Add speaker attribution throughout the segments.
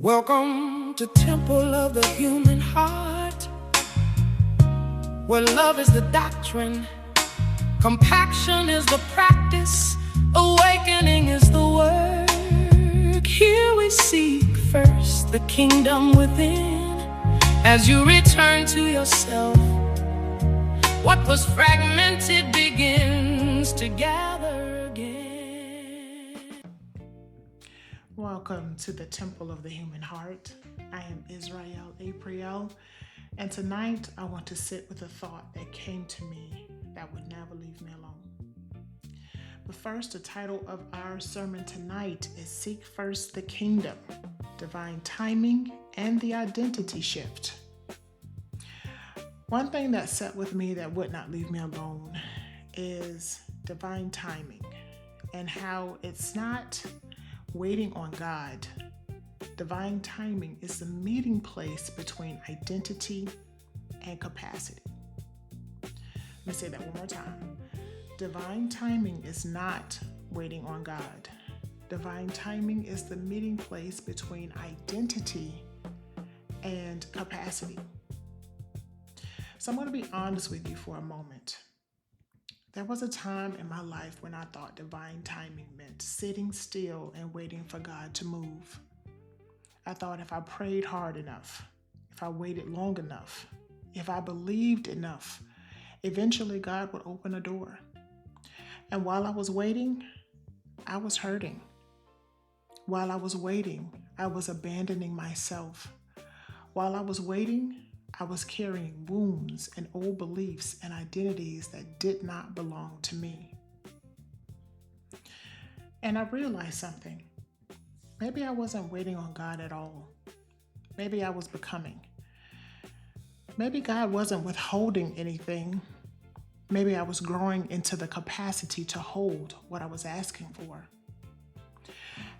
Speaker 1: Welcome to Temple of the Human Heart, where love is the doctrine, compaction is the practice, awakening is the work. Here we seek first the kingdom within. As you return to yourself, what was fragmented begins to gather again.
Speaker 2: Welcome to the Temple of the Human Heart. I am Israel Apriel, and tonight I want to sit with a thought that came to me that would never leave me alone. But first, the title of our sermon tonight is Seek First the Kingdom, Divine Timing, and the Identity Shift. One thing that sat with me that would not leave me alone is divine timing and how it's not waiting on God. Divine timing is the meeting place between identity and capacity. Let me say that one more time. Divine timing is not waiting on God. Divine timing is the meeting place between identity and capacity. So I'm going to be honest with you for a moment. There was a time in my life when I thought divine timing meant sitting still and waiting for God to move. I thought if I prayed hard enough, if I waited long enough, if I believed enough, eventually God would open a door. And while I was waiting, I was hurting. While I was waiting, I was abandoning myself. While I was waiting, I was carrying wounds and old beliefs and identities that did not belong to me. And I realized something. Maybe I wasn't waiting on God at all. Maybe I was becoming. Maybe God wasn't withholding anything. Maybe I was growing into the capacity to hold what I was asking for.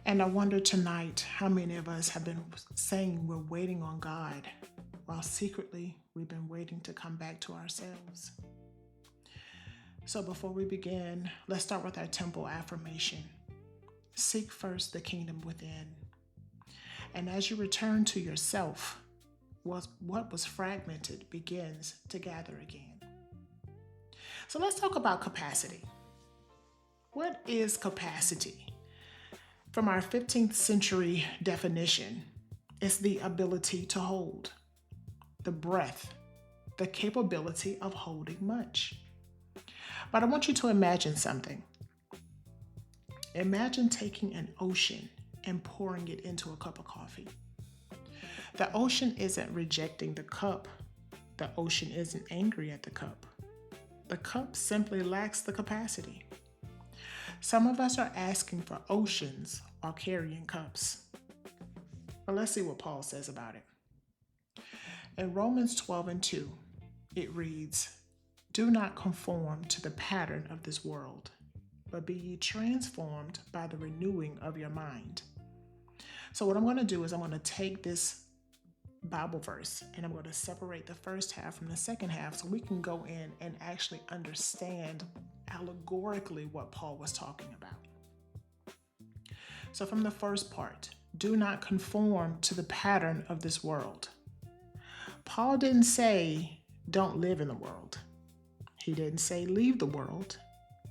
Speaker 2: And I wonder tonight how many of us have been saying we're waiting on God, while secretly we've been waiting to come back to ourselves. So before we begin, let's start with our temple affirmation. Seek first the kingdom within. And as you return to yourself, what was fragmented begins to gather again. So let's talk about capacity. What is capacity? From our 15th century definition, it's the ability to hold. The breath, the capability of holding much. But I want you to imagine something. Imagine taking an ocean and pouring it into a cup of coffee. The ocean isn't rejecting the cup. The ocean isn't angry at the cup. The cup simply lacks the capacity. Some of us are asking for oceans while carrying cups. But let's see what Paul says about it. In Romans 12:2, it reads, "Do not conform to the pattern of this world, but be ye transformed by the renewing of your mind." So what I'm going to do is I'm going to take this Bible verse and I'm going to separate the first half from the second half so we can go in and actually understand allegorically what Paul was talking about. So from the first part, do not conform to the pattern of this world. Paul didn't say, don't live in the world. He didn't say, leave the world.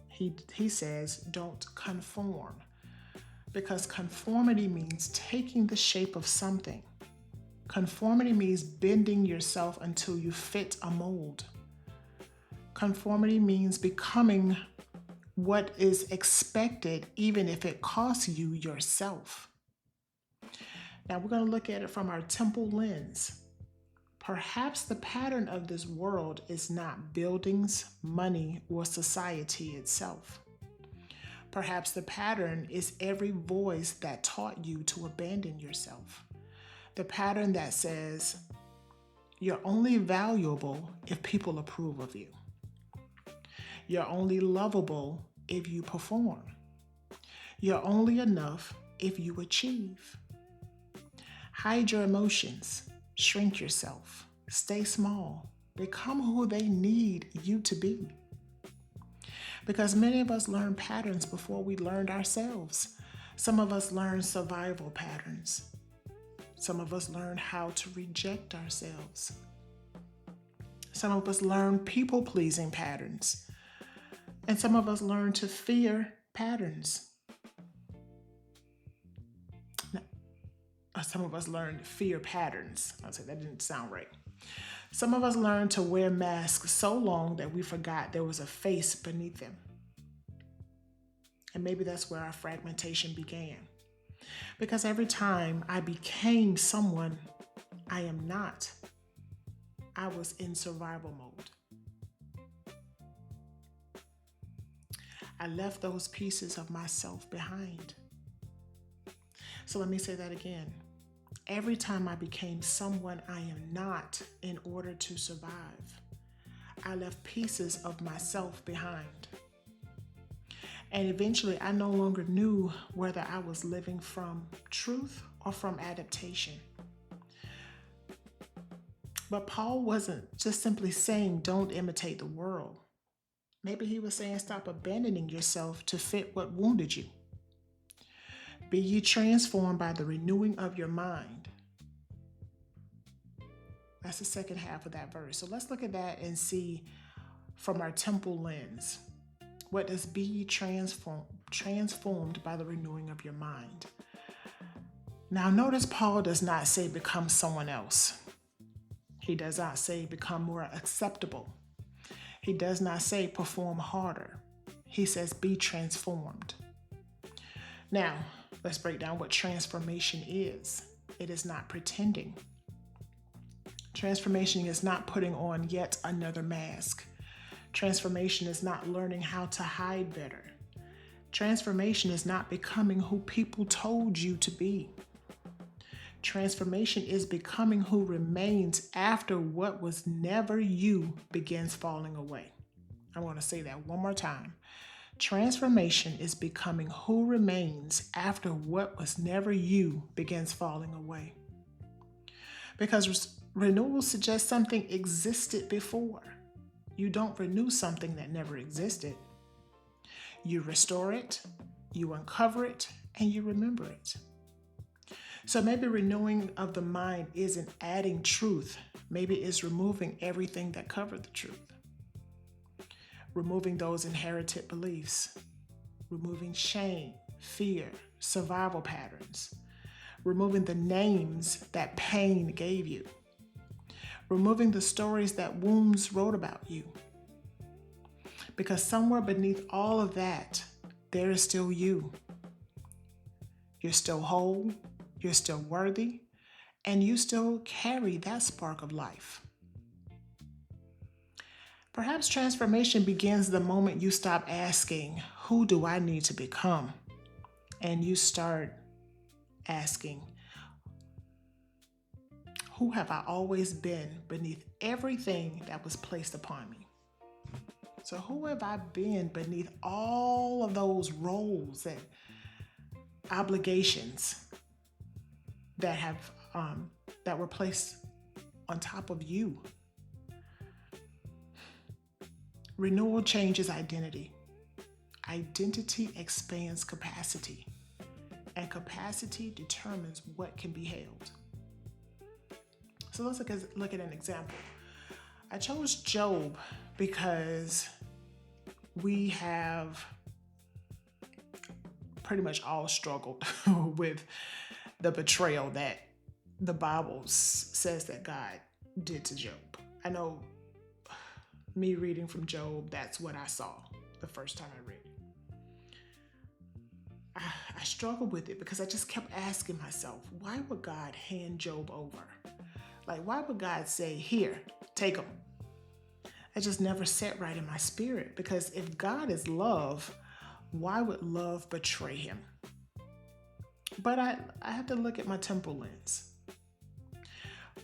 Speaker 2: He says, don't conform. Because conformity means taking the shape of something. Conformity means bending yourself until you fit a mold. Conformity means becoming what is expected, even if it costs you yourself. Now we're going to look at it from our temple lens. Perhaps the pattern of this world is not buildings, money, or society itself. Perhaps the pattern is every voice that taught you to abandon yourself. The pattern that says, you're only valuable if people approve of you. You're only lovable if you perform. You're only enough if you achieve. Hide your emotions. Shrink yourself, stay small, become who they need you to be. Because many of us learn patterns before we learned ourselves. Some of us learn survival patterns. Some of us learn how to reject ourselves. Some of us learn people-pleasing patterns. And some of us learn to fear patterns. Some of us learn to fear patterns. I'll say that didn't sound right. Some of us learn to wear masks so long that we forgot there was a face beneath them. And maybe that's where our fragmentation began. Because every time I became someone I am not, I was in survival mode. I left those pieces of myself behind. So let me say that again. Every time I became someone I am not in order to survive, I left pieces of myself behind. And eventually I no longer knew whether I was living from truth or from adaptation. But Paul wasn't just simply saying, don't imitate the world. Maybe he was saying, stop abandoning yourself to fit what wounded you. Be ye transformed by the renewing of your mind. That's the second half of that verse. So let's look at that and see from our temple lens. What does be ye transformed by the renewing of your mind? Now notice Paul does not say become someone else. He does not say become more acceptable. He does not say perform harder. He says be transformed. Now, let's break down what transformation is. It is not pretending. Transformation is not putting on yet another mask. Transformation is not learning how to hide better. Transformation is not becoming who people told you to be. Transformation is becoming who remains after what was never you begins falling away. I want to say that one more time. Transformation is becoming who remains after what was never you begins falling away. Because renewal suggests something existed before. You don't renew something that never existed. You restore it, you uncover it, and you remember it. So maybe renewing of the mind isn't adding truth. Maybe it's removing everything that covered the truth. Removing those inherited beliefs. Removing shame, fear, survival patterns. Removing the names that pain gave you. Removing the stories that wounds wrote about you. Because somewhere beneath all of that, there is still you. You're still whole, you're still worthy, and you still carry that spark of life. Perhaps transformation begins the moment you stop asking, who do I need to become? And you start asking, who have I always been beneath everything that was placed upon me? So who have I been beneath all of those roles and obligations that were placed on top of you? Renewal changes identity. Identity expands capacity, and capacity determines what can be held. So let's look at an example. I chose Job because we have pretty much all struggled with the betrayal that the Bible says that God did to Job. I know me reading from Job, that's what I saw the first time I read it. I struggled with it because I just kept asking myself, why would God hand Job over? Like, why would God say, here, take him? It just never sat right in my spirit, because if God is love, why would love betray him? But I have to look at my temple lens.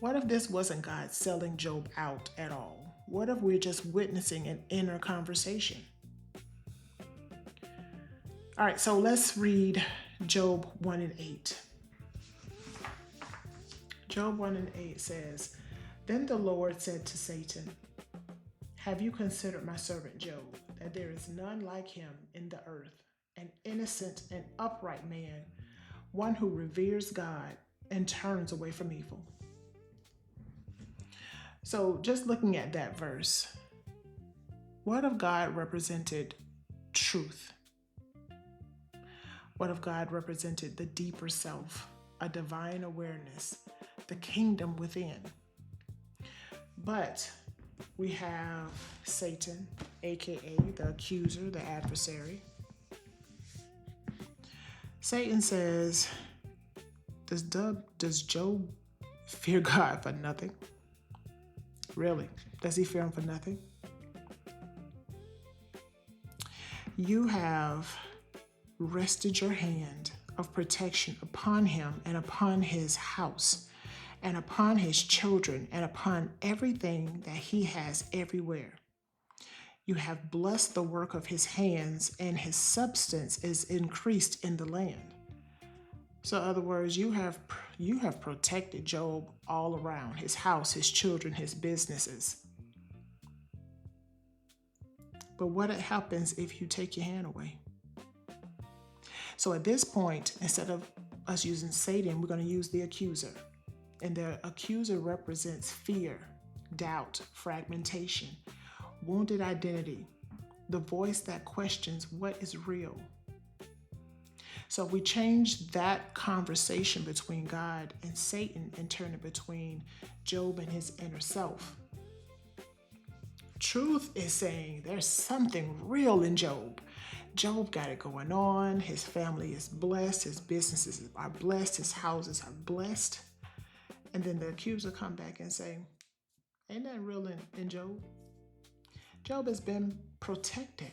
Speaker 2: What if this wasn't God selling Job out at all? What if we're just witnessing an inner conversation? All right, so let's read Job 1:8. Job 1:8 says, Then the Lord said to Satan, Have you considered my servant Job, that there is none like him in the earth, an innocent and upright man, one who reveres God and turns away from evil. So, just looking at that verse, what if God represented truth? What if God represented the deeper self, a divine awareness, the kingdom within? But we have Satan, aka the accuser, the adversary. Satan says, does Job fear God for nothing? Really? Does he fear him for nothing? You have rested your hand of protection upon him and upon his house and upon his children and upon everything that he has everywhere. You have blessed the work of his hands, and his substance is increased in the land. So, in other words, you have protected Job all around, his house, his children, his businesses. But what happens if you take your hand away? So at this point, instead of us using Satan, we're going to use the accuser. And the accuser represents fear, doubt, fragmentation, wounded identity, the voice that questions what is real. So if we change that conversation between God and Satan and turn it between Job and his inner self, truth is saying there's something real in Job. Job got it going on. His family is blessed. His businesses are blessed. His houses are blessed. And then the accuser come back and say, ain't that real in Job? Job has been protected.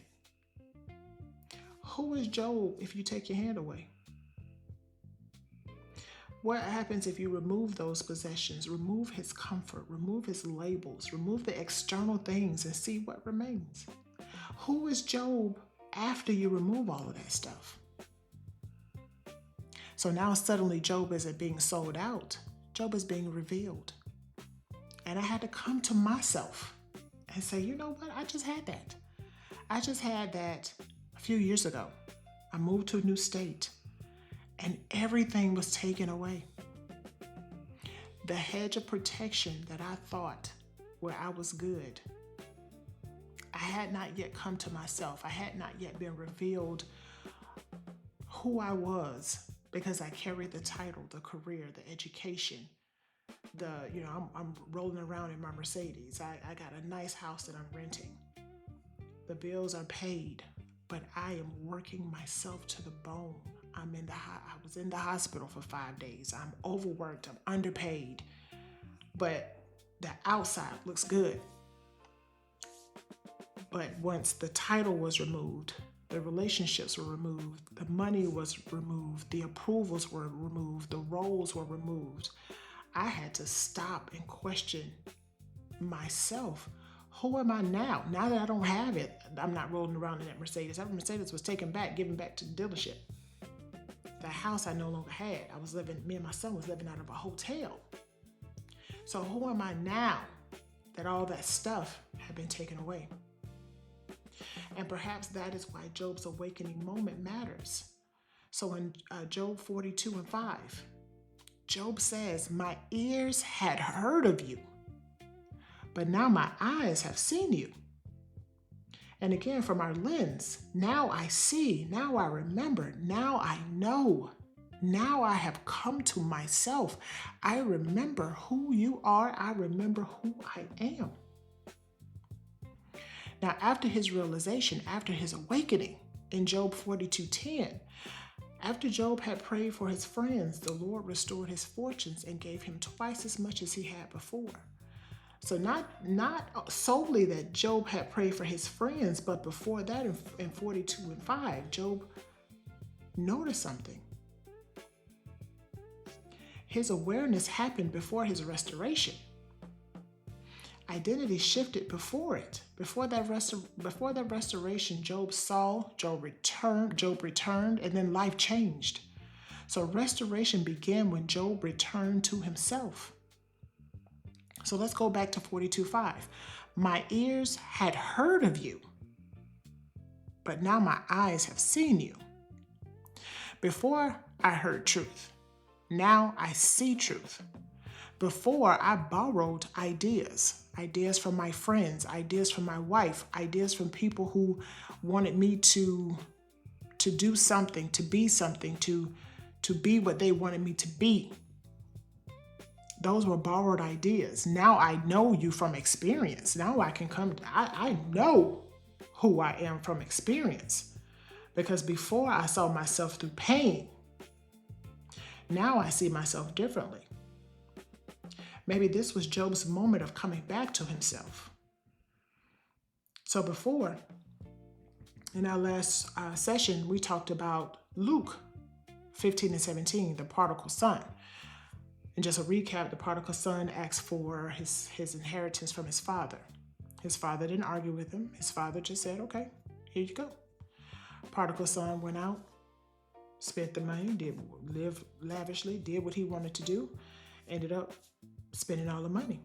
Speaker 2: Who is Job if you take your hand away? What happens if you remove those possessions, remove his comfort, remove his labels, remove the external things and see what remains? Who is Job after you remove all of that stuff? So now suddenly Job isn't being sold out. Job is being revealed. And I had to come to myself and say, you know what? I just had that. I just had that a few years ago. I moved to a new state and everything was taken away. The hedge of protection that I thought where I was good, I had not yet come to myself. I had not yet been revealed who I was because I carried the title, the career, the education, I'm rolling around in my Mercedes. I got a nice house that I'm renting. The bills are paid, but I am working myself to the bone. I was in the hospital for 5 days. I'm overworked. I'm underpaid, but the outside looks good. But once the title was removed, the relationships were removed, the money was removed, the approvals were removed, the roles were removed. I had to stop and question myself. Who am I now? Now that I don't have it, I'm not rolling around in that Mercedes. That Mercedes was given back to the dealership. The house I no longer had. Me and my son was living out of a hotel. So who am I now that all that stuff had been taken away? And perhaps that is why Job's awakening moment matters. So in Job 42:5, Job says, my ears had heard of you, but now my eyes have seen you. And again, from our lens, now I see, now I remember, now I know, now I have come to myself. I remember who you are. I remember who I am. Now, after his realization, after his awakening in Job 42:10, after Job had prayed for his friends, the Lord restored his fortunes and gave him twice as much as he had before. So not solely that Job had prayed for his friends, but before that in 42:5, Job noticed something. His awareness happened before his restoration. Identity shifted before it. Before that restoration, Job returned, and then life changed. So restoration began when Job returned to himself. So let's go back to 42:5. My ears had heard of you, but now my eyes have seen you. Before I heard truth, Now I see truth. Before, I borrowed ideas from my friends, ideas from my wife, ideas from people who wanted me to do something, to be something, to be what they wanted me to be. Those were borrowed ideas. Now I know you from experience. Now I know who I am from experience. Because before I saw myself through pain. Now I see myself differently. Maybe this was Job's moment of coming back to himself. So before, in our last session, we talked about Luke 15 and 17, the prodigal son. And just a recap, the prodigal son asked for his inheritance from his father. His father didn't argue with him. His father just said, okay, here you go. Prodigal son went out, spent the money, lived lavishly, did what he wanted to do, ended up spending all the money.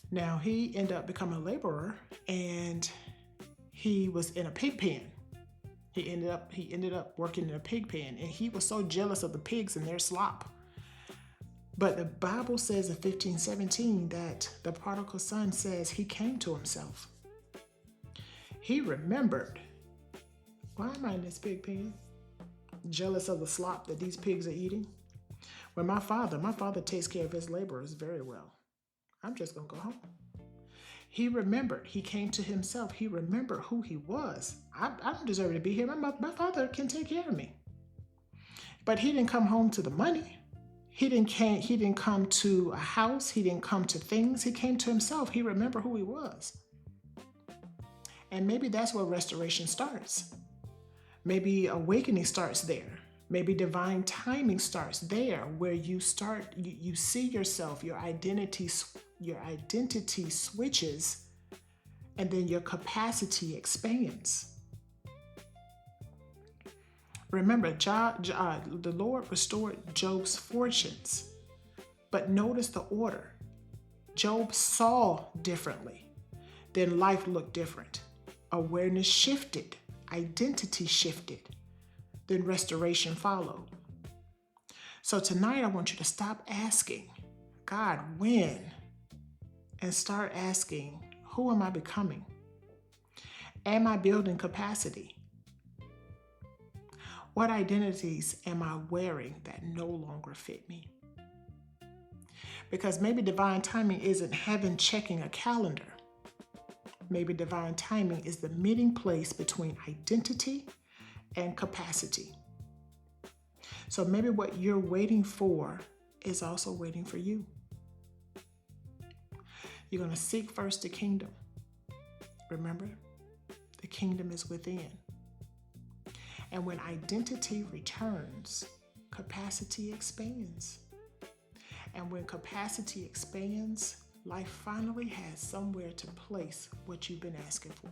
Speaker 2: Now he ended up becoming a laborer, and he was in a pig pen. He ended up working in a pig pen, and he was so jealous of the pigs and their slop. But the Bible says in 15:17 that the prodigal son says he came to himself. He remembered, why am I in this pig pen? Jealous of the slop that these pigs are eating? When my father takes care of his laborers very well. I'm just going to go home. He remembered. He came to himself. He remembered who he was. I don't deserve to be here. My father can take care of me. But he didn't come home to the money. He didn't come to a house. He didn't come to things. He came to himself. He remembered who he was. And maybe that's where restoration starts. Maybe awakening starts there. Maybe divine timing starts there, where you see yourself, your identity switches, and then your capacity expands. Remember, the Lord restored Job's fortunes, but notice the order. Job saw differently. Then life looked different. Awareness shifted. Identity shifted. Then restoration followed. So tonight I want you to stop asking, God, when? And start asking, who am I becoming? Am I building capacity? What identities am I wearing that no longer fit me? Because maybe divine timing isn't heaven checking a calendar. Maybe divine timing is the meeting place between identity and capacity. So maybe what you're waiting for is also waiting for you. You're going to seek first the kingdom. Remember, the kingdom is within. And when identity returns, capacity expands. And when capacity expands, life finally has somewhere to place what you've been asking for.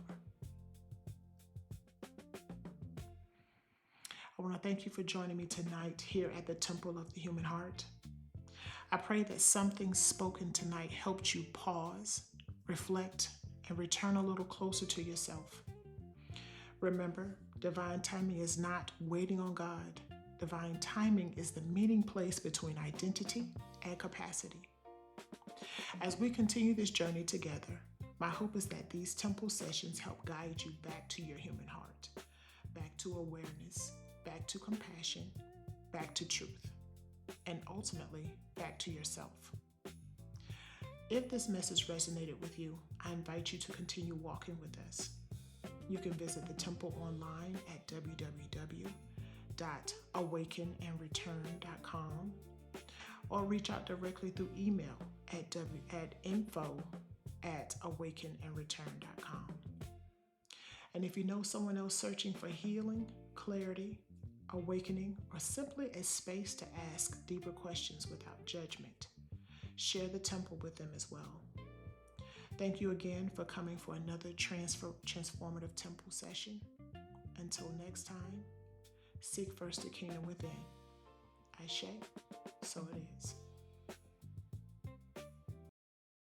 Speaker 2: I want to thank you for joining me tonight here at the Temple of the Human Heart. I pray that something spoken tonight helped you pause, reflect, and return a little closer to yourself. Remember, divine timing is not waiting on God. Divine timing is the meeting place between identity and capacity. As we continue this journey together, my hope is that these temple sessions help guide you back to your human heart, back to awareness, back to compassion, back to truth, and ultimately back to yourself. If this message resonated with you, I invite you to continue walking with us. You can visit the temple online at www.awakenandreturn.com or reach out directly through email at info@awakenandreturn.com. And if you know someone else searching for healing, clarity, awakening, or simply a space to ask deeper questions without judgment, share the temple with them as well. Thank you again for coming for another transformative temple session. Until next time, seek first the kingdom within. Ashe, so it is.